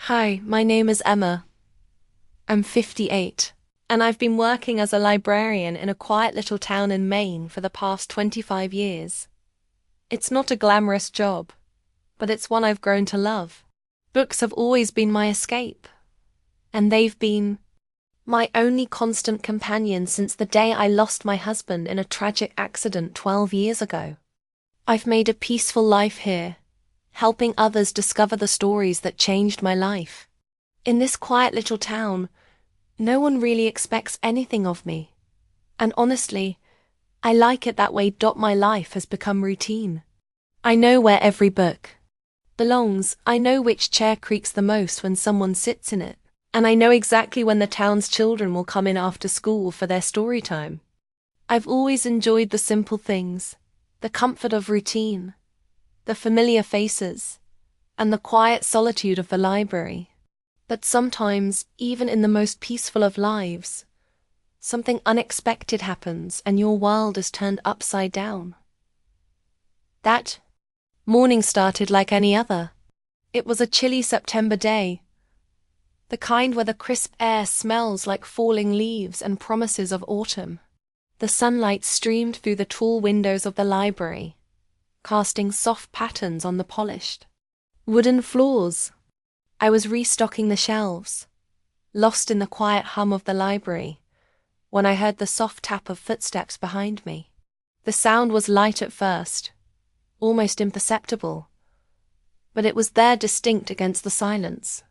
Hi, my name is Emma. I'm 58, and I've been working as a librarian in a quiet little town in Maine for the past 25 years. It's not a glamorous job, but it's one I've grown to love. Books have always been my escape, and they've been my only constant companion since the day I lost my husband in a tragic accident 12 years ago. I've made a peaceful life here, helping others discover the stories that changed my life. In this quiet little town, no one really expects anything of me. And honestly, I like it that way. My life has become routine. I know where every book belongs. I know which chair creaks the most when someone sits in it. And I know exactly when the town's children will come in after school for their story time. I've always enjoyed the simple things, the comfort of routine, the familiar faces, and the quiet solitude of the library. But sometimes, even in the most peaceful of lives, something unexpected happens and your world is turned upside down. That morning started like any other. It was a chilly September day, the kind where the crisp air smells like falling leaves and promises of autumn. The sunlight streamed through the tall windows of the library, casting soft patterns on the polished wooden floors. I was restocking the shelves, lost in the quiet hum of the library, when I heard the soft tap of footsteps behind me. The sound was light at first, almost imperceptible, but it was there, distinct against the silence.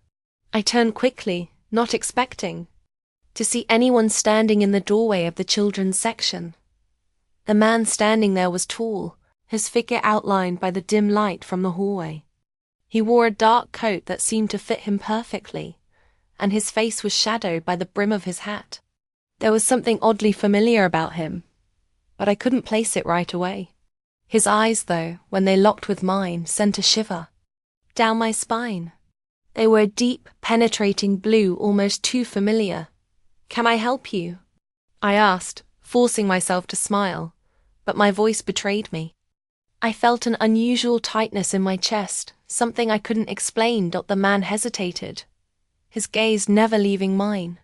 I turned quickly, not expecting to see anyone standing in the doorway of the children's section. The man standing there was tall, his figure outlined by the dim light from the hallway. He wore a dark coat that seemed to fit him perfectly, and his face was shadowed by the brim of his hat. There was something oddly familiar about him, but I couldn't place it right away. His eyes, though, when they locked with mine, sent a shiver down my spine. They were a deep, penetrating blue, almost too familiar. "Can I help you?" I asked, forcing myself to smile, but my voice betrayed me. I felt an unusual tightness in my chest, something I couldn't explain. The man hesitated, his gaze never leaving mine.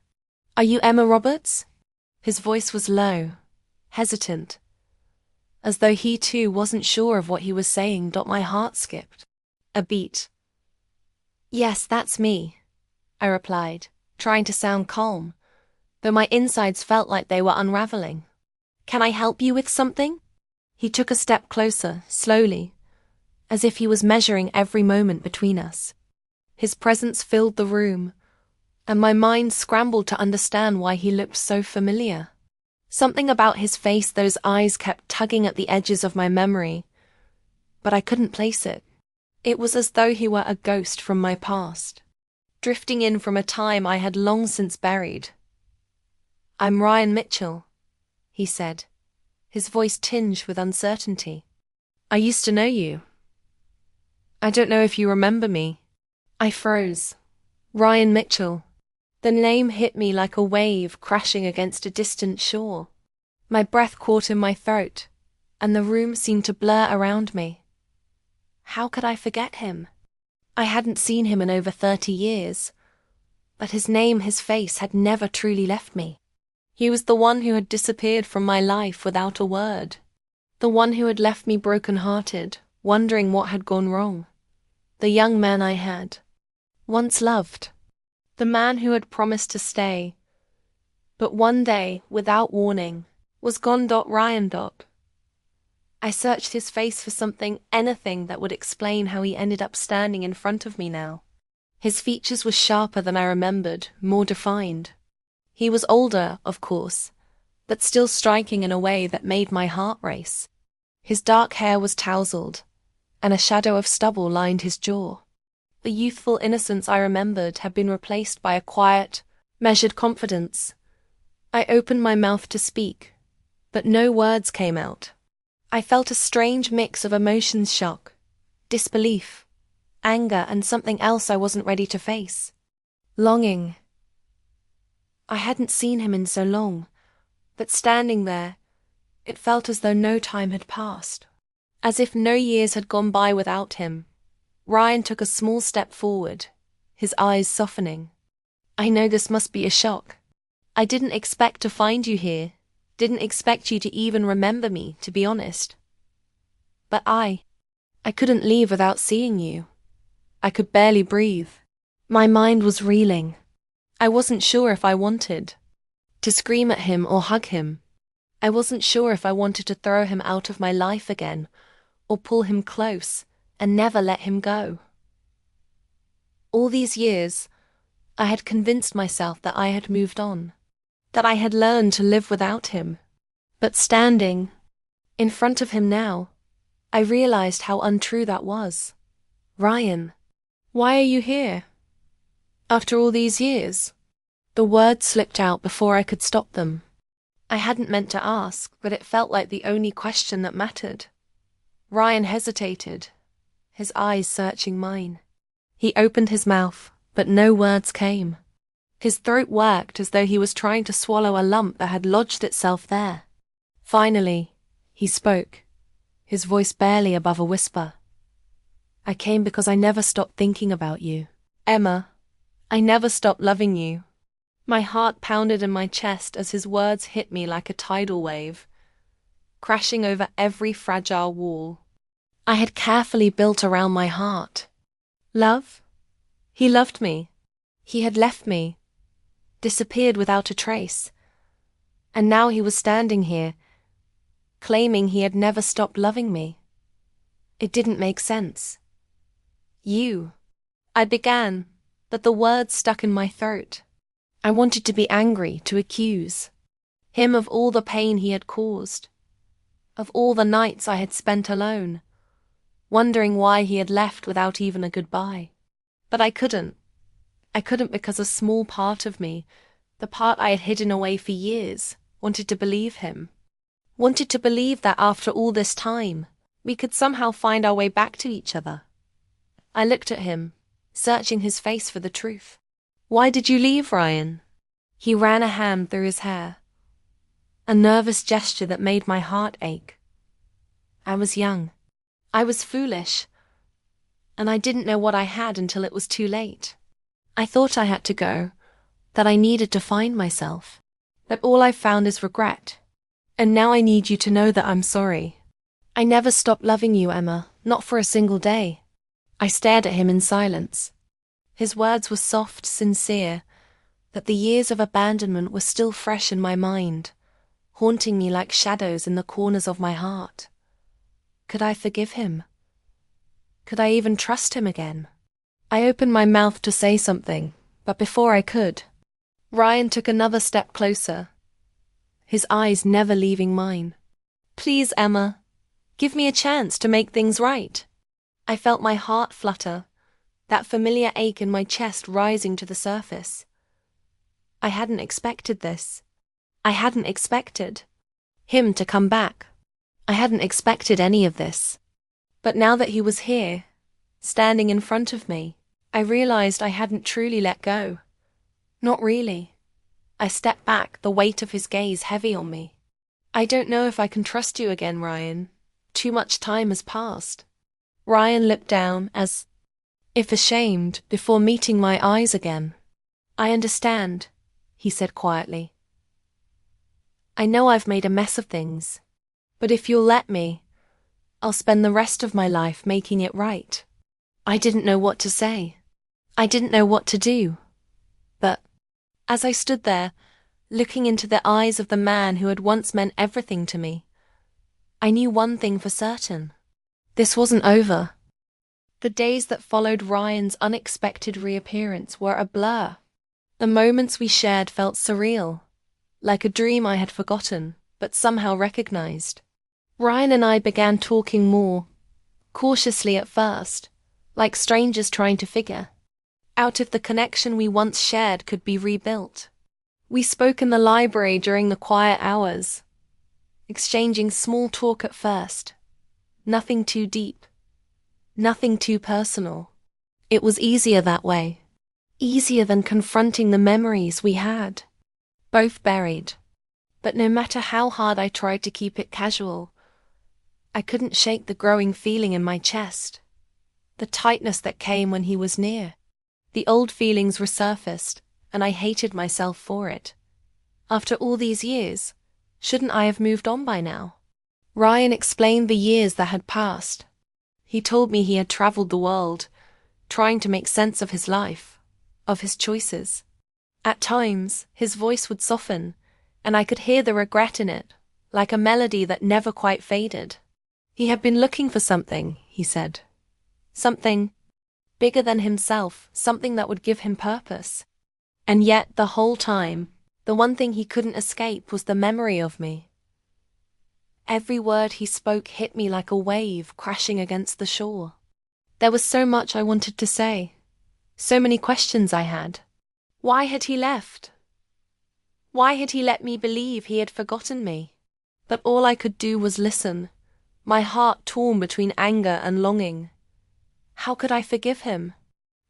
"Are you Emma Roberts?" His voice was low, hesitant, as though he too wasn't sure of what he was saying. My heart skipped a beat. "Yes, that's me," I replied, trying to sound calm, though my insides felt like they were unraveling. "Can I help you with something?" He took a step closer, slowly, as if he was measuring every moment between us. His presence filled the room, and my mind scrambled to understand why he looked so familiar. Something about his face, those eyes, kept tugging at the edges of my memory, but I couldn't place it. It was as though he were a ghost from my past, drifting in from a time I had long since buried. "I'm Ryan Mitchell," he said, his voice tinged with uncertainty. "I used to know you. I don't know if you remember me." I froze. Ryan Mitchell. The name hit me like a wave crashing against a distant shore. My breath caught in my throat, and the room seemed to blur around me. How could I forget him? I hadn't seen him in over 30 years, but his name, his face, had never truly left me. He was the one who had disappeared from my life without a word. The one who had left me broken-hearted, wondering what had gone wrong. The young man I had once loved. The man who had promised to stay, but one day, without warning, was gone. Ryan. I searched his face for something, anything that would explain how he ended up standing in front of me now. His features were sharper than I remembered, more defined. He was older, of course, but still striking in a way that made my heart race. His dark hair was tousled, and a shadow of stubble lined his jaw. The youthful innocence I remembered had been replaced by a quiet, measured confidence. I opened my mouth to speak, but no words came out. I felt a strange mix of emotions: shock, disbelief, anger, and something else I wasn't ready to face. Longing. I hadn't seen him in so long, but standing there, it felt as though no time had passed, as if no years had gone by without him. Ryan took a small step forward, his eyes softening. I know this must be a shock. I didn't expect to find you here, didn't expect you to even remember me, to be honest. But I couldn't leave without seeing you. I could barely breathe. My mind was reeling. I wasn't sure if I wanted to scream at him or hug him. I wasn't sure if I wanted to throw him out of my life again, or pull him close and never let him go. All these years, I had convinced myself that I had moved on, that I had learned to live without him. But standing in front of him now, I realized how untrue that was. Ryan, why are you here? After all these years? The words slipped out before I could stop them. I hadn't meant to ask, but it felt like the only question that mattered. Ryan hesitated, his eyes searching mine. He opened his mouth, but no words came. His throat worked as though he was trying to swallow a lump that had lodged itself there. Finally, he spoke, his voice barely above a whisper. I came because I never stopped thinking about you. Emma, I never stopped loving you. My heart pounded in my chest as his words hit me like a tidal wave, crashing over every fragile wall I had carefully built around my heart. Love? He loved me. He had left me, disappeared without a trace. And now he was standing here, claiming he had never stopped loving me. It didn't make sense. You. I began, but the words stuck in my throat. I wanted to be angry, to accuse him of all the pain he had caused, of all the nights I had spent alone, wondering why he had left without even a goodbye. But I couldn't. I couldn't because a small part of me, the part I had hidden away for years, wanted to believe him. Wanted to believe that after all this time, we could somehow find our way back to each other. I looked at him, searching his face for the truth. Why did you leave, Ryan? He ran a hand through his hair, a nervous gesture that made my heart ache. I was young. I was foolish. And I didn't know what I had until it was too late. I thought I had to go, that I needed to find myself, that all I found is regret. And now I need you to know that I'm sorry. I never stopped loving you, Emma, not for a single day. I stared at him in silence. His words were soft, sincere, that the years of abandonment were still fresh in my mind, haunting me like shadows in the corners of my heart. Could I forgive him? Could I even trust him again? I opened my mouth to say something, but before I could, Ryan took another step closer, his eyes never leaving mine. Please, Emma, give me a chance to make things right. I felt my heart flutter, that familiar ache in my chest rising to the surface. I hadn't expected this. I hadn't expected him to come back. I hadn't expected any of this. But now that he was here, standing in front of me, I realized I hadn't truly let go. Not really. I stepped back, the weight of his gaze heavy on me. I don't know if I can trust you again, Ryan. Too much time has passed. Ryan looked down, as if ashamed, before meeting my eyes again. I understand, he said quietly. I know I've made a mess of things, but if you'll let me, I'll spend the rest of my life making it right. I didn't know what to say. I didn't know what to do. But as I stood there, looking into the eyes of the man who had once meant everything to me, I knew one thing for certain. This wasn't over. The days that followed Ryan's unexpected reappearance were a blur. The moments we shared felt surreal, like a dream I had forgotten, but somehow recognized. Ryan and I began talking more, cautiously at first, like strangers trying to figure out if the connection we once shared could be rebuilt. We spoke in the library during the quiet hours, exchanging small talk at first. Nothing too deep. Nothing too personal. It was easier that way. Easier than confronting the memories we had, both buried. But no matter how hard I tried to keep it casual, I couldn't shake the growing feeling in my chest, the tightness that came when he was near. The old feelings resurfaced, and I hated myself for it. After all these years, shouldn't I have moved on by now? Ryan explained the years that had passed. He told me he had traveled the world, trying to make sense of his life, of his choices. At times, his voice would soften, and I could hear the regret in it, like a melody that never quite faded. He had been looking for something, he said. Something bigger than himself, something that would give him purpose. And yet, the whole time, the one thing he couldn't escape was the memory of me. Every word he spoke hit me like a wave crashing against the shore. There was so much I wanted to say, so many questions I had. Why had he left? Why had he let me believe he had forgotten me? But all I could do was listen, my heart torn between anger and longing. How could I forgive him?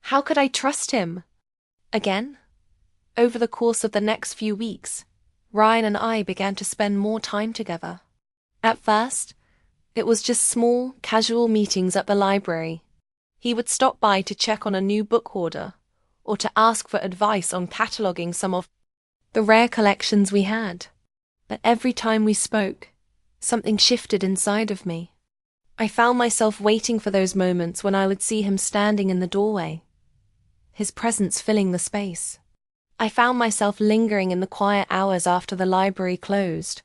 How could I trust him? Again? Over the course of the next few weeks, Ryan and I began to spend more time together. At first, it was just small, casual meetings at the library. He would stop by to check on a new book order, or to ask for advice on cataloguing some of the rare collections we had. But every time we spoke, something shifted inside of me. I found myself waiting for those moments when I would see him standing in the doorway, his presence filling the space. I found myself lingering in the quiet hours after the library closed,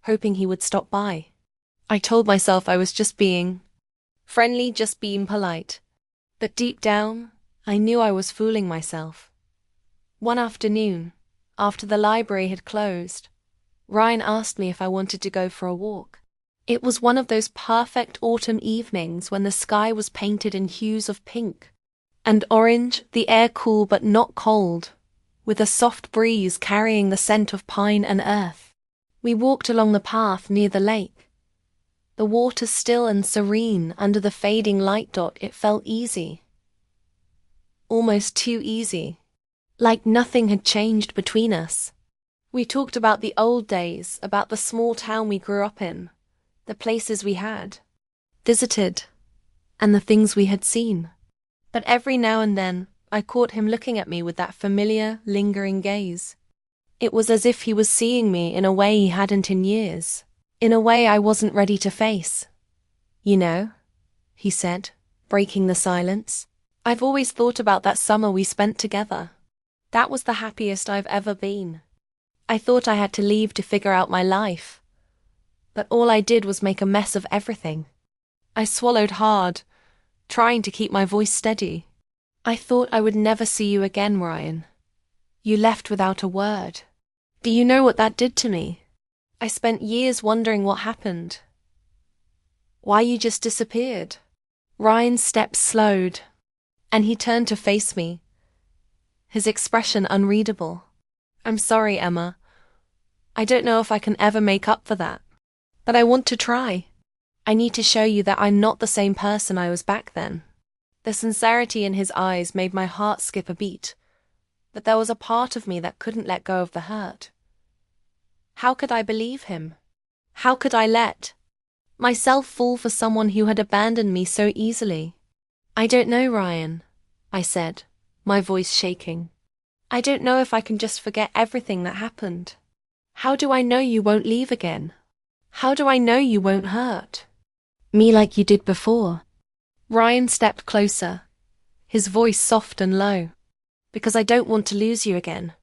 hoping he would stop by. I told myself I was just being friendly, just being polite. But deep down, I knew I was fooling myself. One afternoon, after the library had closed, Ryan asked me if I wanted to go for a walk. It was one of those perfect autumn evenings when the sky was painted in hues of pink and orange, the air cool but not cold, with a soft breeze carrying the scent of pine and earth. We walked along the path near the lake. The water still and serene under the fading light dot. It felt easy. Almost too easy. Like nothing had changed between us. We talked about the old days, about the small town we grew up in, the places we had visited, and the things we had seen. But every now and then, I caught him looking at me with that familiar, lingering gaze. It was as if he was seeing me in a way he hadn't in years, in a way I wasn't ready to face. You know, he said, breaking the silence, I've always thought about that summer we spent together. That was the happiest I've ever been. I thought I had to leave to figure out my life, but all I did was make a mess of everything. I swallowed hard, trying to keep my voice steady. I thought I would never see you again, Ryan. You left without a word. Do you know what that did to me? I spent years wondering what happened. Why you just disappeared. Ryan's steps slowed, and he turned to face me, his expression unreadable. I'm sorry, Emma. I don't know if I can ever make up for that, but I want to try. I need to show you that I'm not the same person I was back then. The sincerity in his eyes made my heart skip a beat, but there was a part of me that couldn't let go of the hurt. How could I believe him? How could I let myself fall for someone who had abandoned me so easily? I don't know, Ryan, I said, my voice shaking. I don't know if I can just forget everything that happened. How do I know you won't leave again? How do I know you won't hurt me like you did before? Ryan stepped closer, his voice soft and low. Because I don't want to lose you again.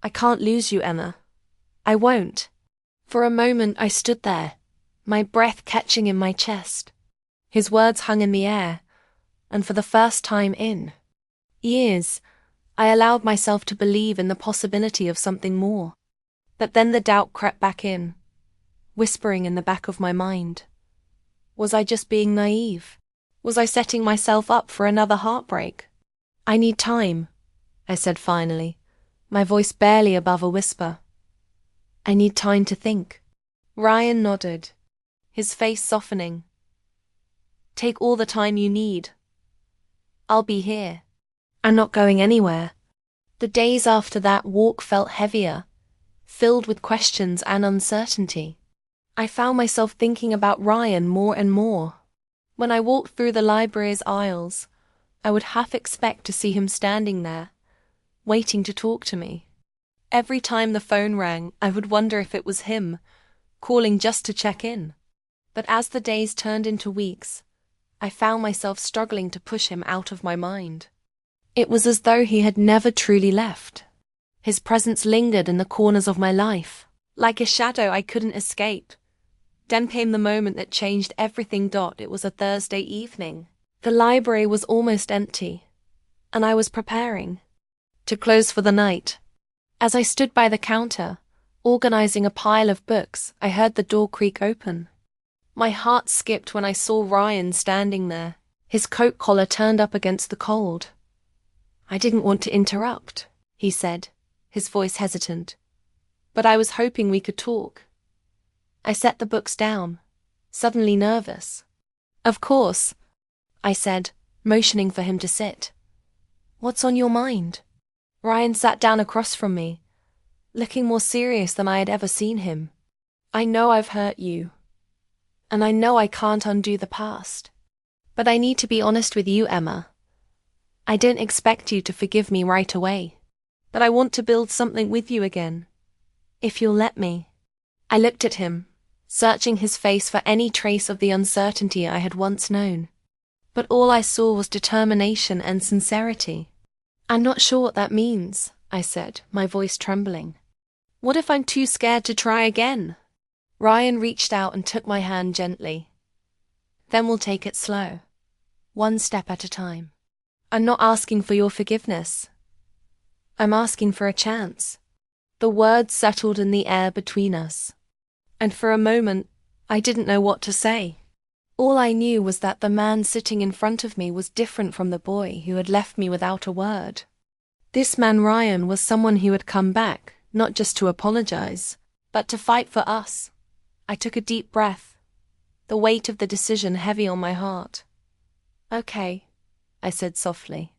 I can't lose you, Emma. I won't. For a moment I stood there, my breath catching in my chest. His words hung in the air, and for the first time in years, I allowed myself to believe in the possibility of something more. But then the doubt crept back in, whispering in the back of my mind. Was I just being naive? Was I setting myself up for another heartbreak? I need time, I said finally, my voice barely above a whisper. I need time to think. Ryan nodded, his face softening. Take all the time you need. I'll be here. I'm not going anywhere. The days after that walk felt heavier, filled with questions and uncertainty. I found myself thinking about Ryan more and more. When I walked through the library's aisles, I would half expect to see him standing there, waiting to talk to me. Every time the phone rang, I would wonder if it was him, calling just to check in. But as the days turned into weeks, I found myself struggling to push him out of my mind. It was as though he had never truly left. His presence lingered in the corners of my life, like a shadow I couldn't escape. Then came the moment that changed everything. It was a Thursday evening. The library was almost empty, and I was preparing to close for the night. As I stood by the counter, organizing a pile of books, I heard the door creak open. My heart skipped when I saw Ryan standing there, his coat collar turned up against the cold. "I didn't want to interrupt," he said, his voice hesitant, "but I was hoping we could talk." I set the books down, suddenly nervous. "Of course," I said, motioning for him to sit. "What's on your mind?" Ryan sat down across from me, looking more serious than I had ever seen him. "I know I've hurt you, and I know I can't undo the past. But I need to be honest with you, Emma. I don't expect you to forgive me right away, but I want to build something with you again, if you'll let me." I looked at him, searching his face for any trace of the uncertainty I had once known. But all I saw was determination and sincerity. "I'm not sure what that means," I said, my voice trembling. "What if I'm too scared to try again?" Ryan reached out and took my hand gently. "Then we'll take it slow, one step at a time. I'm not asking for your forgiveness. I'm asking for a chance." The words settled in the air between us, and for a moment, I didn't know what to say. All I knew was that the man sitting in front of me was different from the boy who had left me without a word. This man Ryan was someone who had come back, not just to apologize, but to fight for us. I took a deep breath, the weight of the decision heavy on my heart. "Okay," I said softly.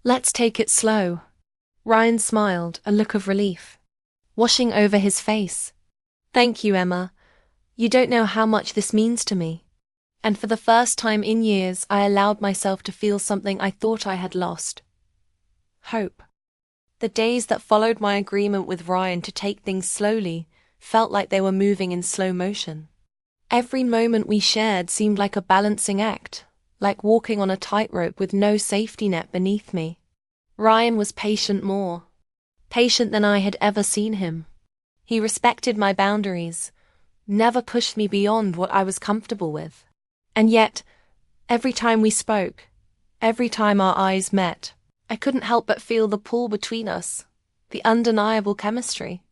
"Let's take it slow." Ryan smiled, a look of relief washing over his face. "Thank you, Emma. You don't know how much this means to me." And for the first time in years, I allowed myself to feel something I thought I had lost: hope. The days that followed my agreement with Ryan to take things slowly felt like they were moving in slow motion. Every moment we shared seemed like a balancing act, like walking on a tightrope with no safety net beneath me. Ryan was more patient than I had ever seen him. He respected my boundaries, never pushed me beyond what I was comfortable with. And yet, every time we spoke, every time our eyes met, I couldn't help but feel the pull between us, the undeniable chemistry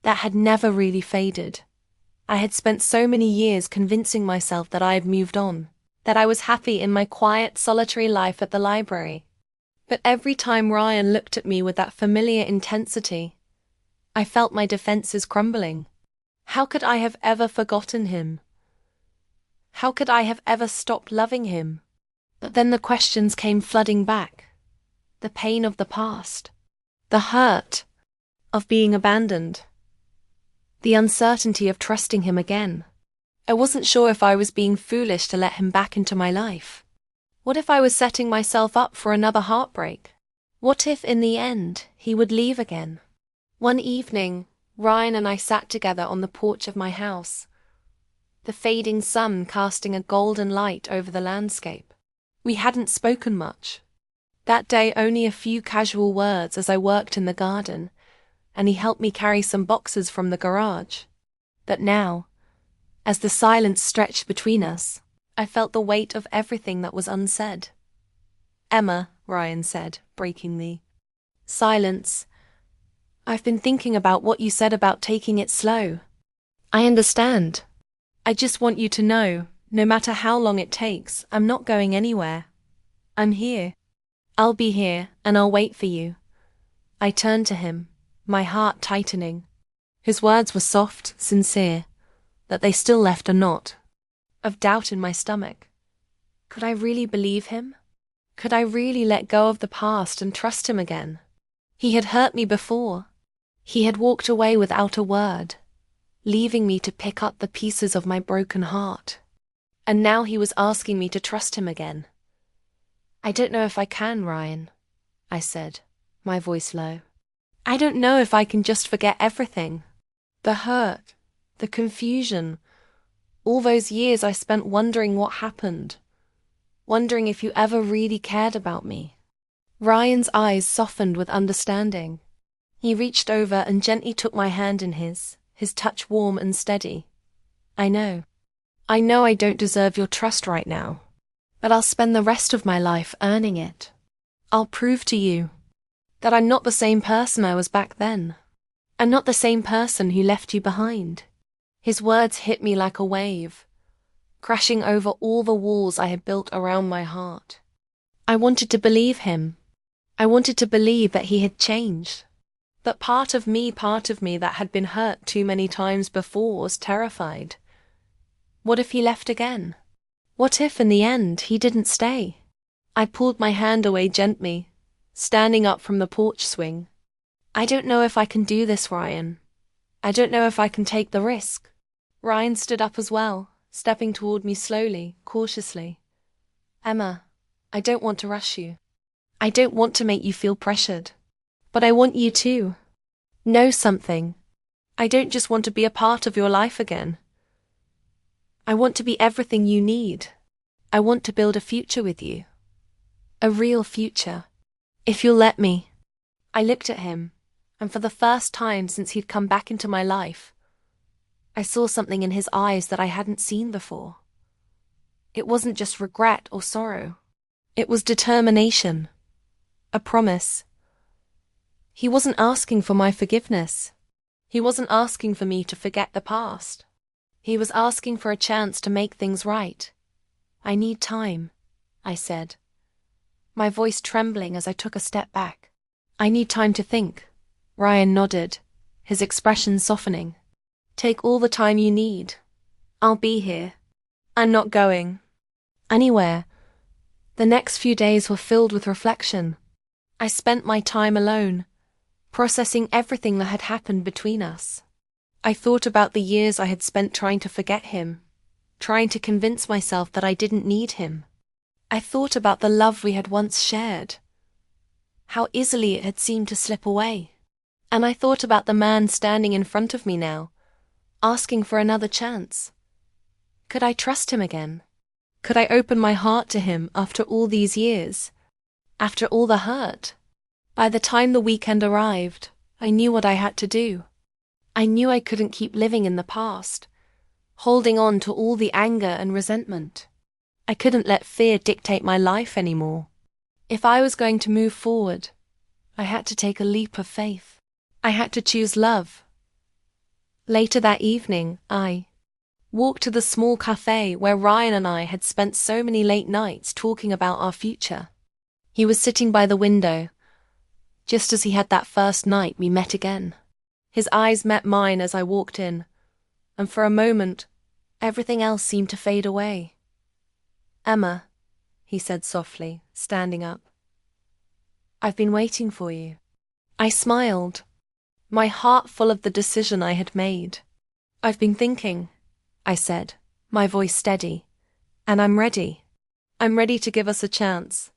that had never really faded. I had spent so many years convincing myself that I had moved on, that I was happy in my quiet, solitary life at the library. But every time Ryan looked at me with that familiar intensity, I felt my defenses crumbling. How could I have ever forgotten him? How could I have ever stopped loving him? But then the questions came flooding back. The pain of the past, the hurt of being abandoned, the uncertainty of trusting him again. I wasn't sure if I was being foolish to let him back into my life. What if I was setting myself up for another heartbreak? What if, in the end, he would leave again? One evening, Ryan and I sat together on the porch of my house, the fading sun casting a golden light over the landscape. We hadn't spoken much. That day, only a few casual words as I worked in the garden, and he helped me carry some boxes from the garage. But now, as the silence stretched between us, I felt the weight of everything that was unsaid. "Emma," Ryan said, breaking the silence, "I've been thinking about what you said about taking it slow. I understand. I just want you to know, no matter how long it takes, I'm not going anywhere. I'm here. I'll be here, and I'll wait for you." I turned to him, my heart tightening. His words were soft, sincere, but they still left a knot of doubt in my stomach. Could I really believe him? Could I really let go of the past and trust him again? He had hurt me before. He had walked away without a word, leaving me to pick up the pieces of my broken heart. And now he was asking me to trust him again. I don't know if I can, Ryan, I said, my voice low. I don't know if I can just forget everything. The hurt, the confusion, all those years I spent wondering what happened, wondering if you ever really cared about me. Ryan's eyes softened with understanding. He reached over and gently took my hand in his touch warm and steady. I know I don't deserve your trust right now, but I'll spend the rest of my life earning it. I'll prove to you that I'm not the same person I was back then. I'm not the same person who left you behind. His words hit me like a wave, crashing over all the walls I had built around my heart. I wanted to believe him. I wanted to believe that he had changed. But part of me that had been hurt too many times before was terrified. What if he left again? What if, in the end, he didn't stay? I pulled my hand away gently, standing up from the porch swing. I don't know if I can do this, Ryan. I don't know if I can take the risk. Ryan stood up as well, stepping toward me slowly, cautiously. Emma, I don't want to rush you. I don't want to make you feel pressured. But I want you to know something. I don't just want to be a part of your life again. I want to be everything you need. I want to build a future with you. A real future. If you'll let me. I looked at him, and for the first time since he'd come back into my life, I saw something in his eyes that I hadn't seen before. It wasn't just regret or sorrow. It was determination. A promise. He wasn't asking for my forgiveness. He wasn't asking for me to forget the past. He was asking for a chance to make things right. I need time, I said, my voice trembling as I took a step back. I need time to think. Ryan nodded, his expression softening. Take all the time you need. I'll be here. I'm not going anywhere. The next few days were filled with reflection. I spent my time alone, processing everything that had happened between us. I thought about the years I had spent trying to forget him, trying to convince myself that I didn't need him. I thought about the love we had once shared, how easily it had seemed to slip away. And I thought about the man standing in front of me now, asking for another chance. Could I trust him again? Could I open my heart to him after all these years? After all the hurt? By the time the weekend arrived, I knew what I had to do. I knew I couldn't keep living in the past, holding on to all the anger and resentment. I couldn't let fear dictate my life anymore. If I was going to move forward, I had to take a leap of faith. I had to choose love. Later that evening, I walked to the small cafe where Ryan and I had spent so many late nights talking about our future. He was sitting by the window, just as he had that first night we met again. His eyes met mine as I walked in, and for a moment, everything else seemed to fade away. Emma, he said softly, standing up. I've been waiting for you. I smiled, my heart full of the decision I had made. I've been thinking, I said, my voice steady, and I'm ready. I'm ready to give us a chance,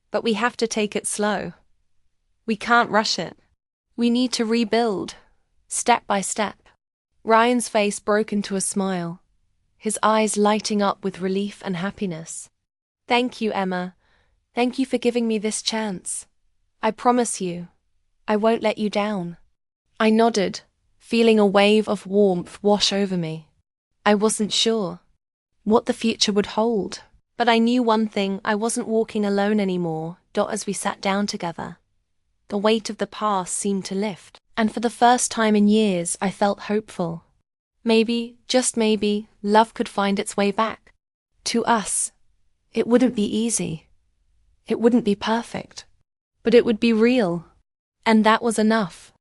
but we have to take it slow. We can't rush it. We need to rebuild, step by step. Ryan's face broke into a smile, his eyes lighting up with relief and happiness. Thank you, Emma. Thank you for giving me this chance. I promise you, I won't let you down. I nodded, feeling a wave of warmth wash over me. I wasn't sure what the future would hold, but I knew one thing: I wasn't walking alone anymore. As we sat down together, the weight of the past seemed to lift, and for the first time in years I felt hopeful. Maybe, just maybe, love could find its way back. To us, it wouldn't be easy. It wouldn't be perfect. But it would be real. And that was enough.